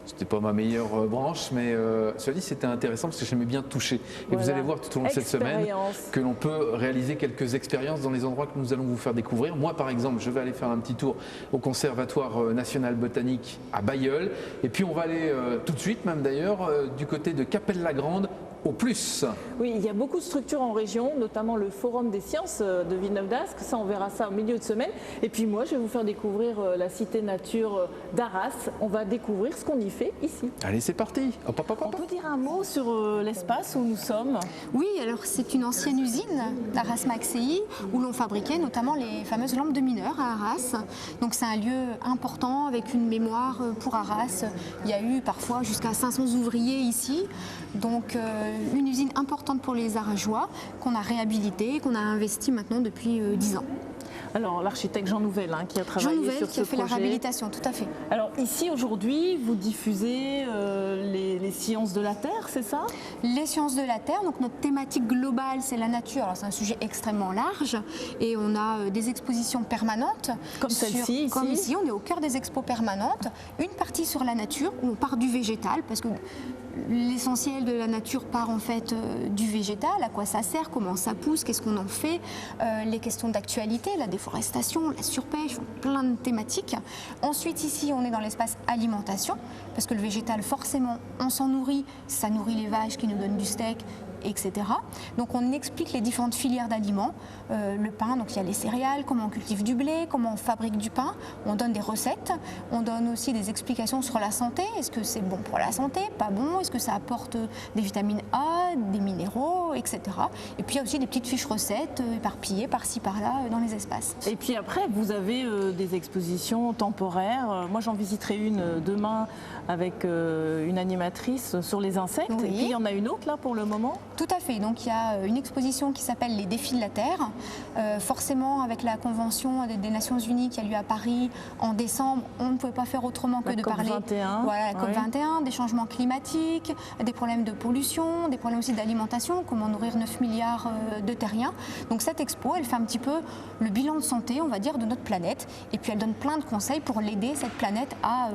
C'était pas ma meilleure branche, mais cela dit, c'était intéressant parce que j'aimais bien toucher. Et Voilà. vous allez voir tout au long de cette semaine Expérience. que l'on peut réaliser quelques expériences dans les endroits que nous allons vous faire découvrir. Moi, par exemple, je vais aller faire un petit tour au Conservatoire national botanique à Bailleul. Et puis, on va aller tout de suite, même d'ailleurs, du côté de Capelle-la-Grande, au plus. Oui, il y a beaucoup de structures en région, notamment le Forum des sciences de Villeneuve-d'Ascq. Ça, on verra ça au milieu de semaine. Et puis moi, je vais vous faire découvrir la cité nature d'Arras. On va découvrir ce qu'on y fait ici. Allez, c'est parti. Hop, hop, hop, On hop. peut dire un mot sur l'espace où nous sommes? Oui, alors c'est une ancienne usine d'Arras-Maxey où l'on fabriquait notamment les fameuses lampes de mineurs à Arras. Donc c'est un lieu important avec une mémoire pour Arras. Il y a eu parfois jusqu'à 500 ouvriers ici. Donc une usine importante pour les Arageois qu'on a réhabilitée, qu'on a investi maintenant depuis 10 ans. Alors, l'architecte Jean Nouvel qui a Jean travaillé Nouvel sur qui ce a fait la projet. réhabilitation, tout à fait. Alors ici, aujourd'hui, vous diffusez les sciences de la Terre, c'est ça? Les sciences de la Terre, donc notre thématique globale, c'est la nature. Alors c'est un sujet extrêmement large et on a des expositions permanentes. Comme celle-ci, ici. Comme ici, on est au cœur des expos permanentes. Une partie sur la nature, où on part du végétal, parce que l'essentiel de la nature part en fait du végétal, à quoi ça sert, comment ça pousse, qu'est-ce qu'on en fait, les questions d'actualité, la déforestation, la surpêche, plein de thématiques. Ensuite ici on est dans l'espace alimentation, parce que le végétal forcément on s'en nourrit, ça nourrit les vaches qui nous donnent du steak, etc. Donc on explique les différentes filières d'aliments, le pain, donc il y a les céréales, comment on cultive du blé, comment on fabrique du pain, on donne des recettes, on donne aussi des explications sur la santé, est-ce que c'est bon pour la santé, pas bon, est-ce que ça apporte des vitamines A, des minéraux, etc. Et puis il y a aussi des petites fiches recettes éparpillées par-ci par-là dans les espaces. Et puis après, vous avez des expositions temporaires. Moi, j'en visiterai une demain avec une animatrice sur les insectes. Oui. Et puis il y en a une autre là pour le moment. Tout à fait, donc il y a une exposition qui s'appelle Les défis de la Terre. Forcément avec la convention des Nations Unies qui a lieu à Paris en décembre, on ne pouvait pas faire autrement que La de parler COP21, voilà, la oui. COP21, des changements climatiques, des problèmes de pollution, des problèmes aussi d'alimentation, comment nourrir 9 milliards de terriens. Donc cette expo, elle fait un petit peu le bilan de santé, on va dire, de notre planète. Et puis elle donne plein de conseils pour l'aider, cette planète, à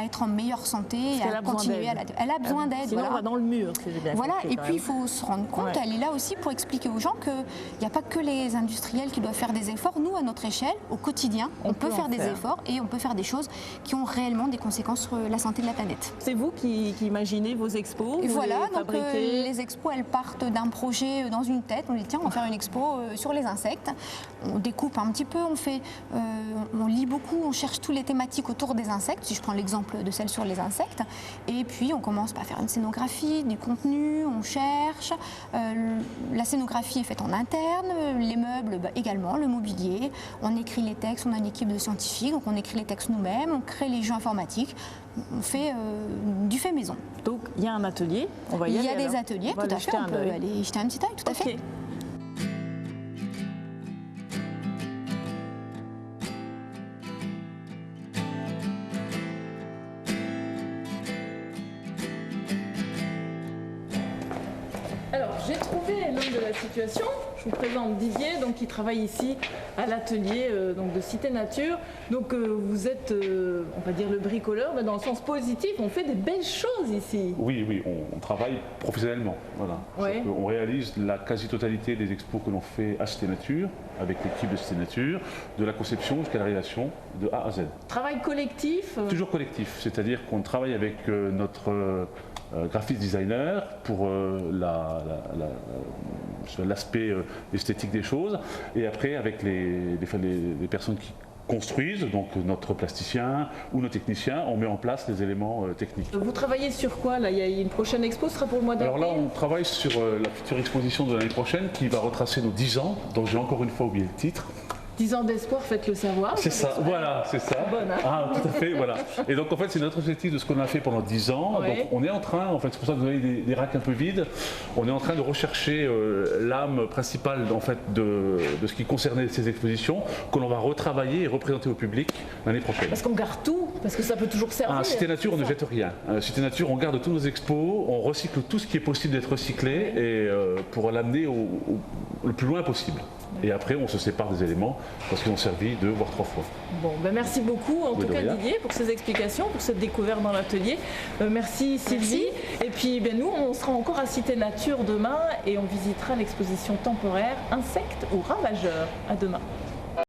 être en meilleure santé et qu'elle à a besoin continuer à d'aide. Elle a besoin d'aide. Sinon, voilà. on va dans le mur, si j'ai bien Voilà, compris, et quand puis il même. faut se rendre compte, Ouais. elle est là aussi pour expliquer aux gens qu'il n'y a pas que les industriels qui doivent faire des efforts. Nous, à notre échelle, au quotidien, on peut en faire des faire. efforts et on peut faire des choses qui ont réellement des conséquences sur la santé de la planète. C'est vous qui imaginez vos expos, Et vous voilà, les donc fabriquez. les expos, elles partent d'un projet dans une tête. On dit tiens, on va faire une expo sur les insectes. On découpe un petit peu, on lit beaucoup, on cherche toutes les thématiques autour des insectes. Si je prends l'exemple de celle sur les insectes, et puis on commence par faire une scénographie, du contenu, on cherche. La scénographie est faite en interne, les meubles également, le mobilier. On écrit les textes, on a une équipe de scientifiques, donc on écrit les textes nous-mêmes, on crée les jeux informatiques. On fait du fait maison. Donc il y a un atelier, on va y aller. Il y a des alors. ateliers, On va tout à aller fait. jeter On un peut œil. aller jeter un petit œil, tout à Ok. fait. Alors, j'ai trouvé l'homme de la situation. Je vous présente Didier, donc qui travaille ici à l'atelier donc de Cité Nature. Donc, vous êtes, on va dire, le bricoleur, mais dans le sens positif. On fait des belles choses ici. Oui, oui, on travaille professionnellement. Voilà. Ouais. On réalise la quasi-totalité des expos que l'on fait à Cité Nature, avec l'équipe de Cité Nature, de la conception jusqu'à la réalisation de A à Z. Travail collectif. Toujours collectif, c'est-à-dire qu'on travaille avec notre graphiste designer pour l'aspect esthétique des choses, et après avec les personnes qui construisent, donc notre plasticien ou nos techniciens, on met en place les éléments techniques. Vous travaillez sur quoi là? Il y a une prochaine expo, ce sera pour le mois Alors d'avril. là, on travaille sur la future exposition de l'année prochaine qui va retracer nos 10 ans, donc j'ai encore une fois oublié le titre. 10 ans d'espoir, faites-le savoir. C'est ça, voilà, c'est ça. Bonne, hein. Ah, tout à fait, voilà. Et donc en fait, c'est notre objectif de ce qu'on a fait pendant 10 ans. Ouais. Donc on est en train, en fait, c'est pour ça que vous avez des racks un peu vides, on est en train de rechercher l'âme principale en fait, de ce qui concernait ces expositions, que l'on va retravailler et représenter au public l'année prochaine. Parce qu'on garde tout, parce que ça peut toujours servir. Ah, Cité Nature, on ne jette rien. Cité Nature, on garde tous nos expos, on recycle tout ce qui est possible d'être recyclé et pour l'amener le plus loin possible. Et après, on se sépare des éléments parce qu'ils ont servi 2 voire 3 fois. Bon, ben merci beaucoup en Oui, tout cas Doria. Didier pour ces explications, pour cette découverte dans l'atelier. Merci Sylvie. Et puis ben, nous, on sera encore à Cité Nature demain et on visitera l'exposition temporaire Insectes ou ravageurs. À demain.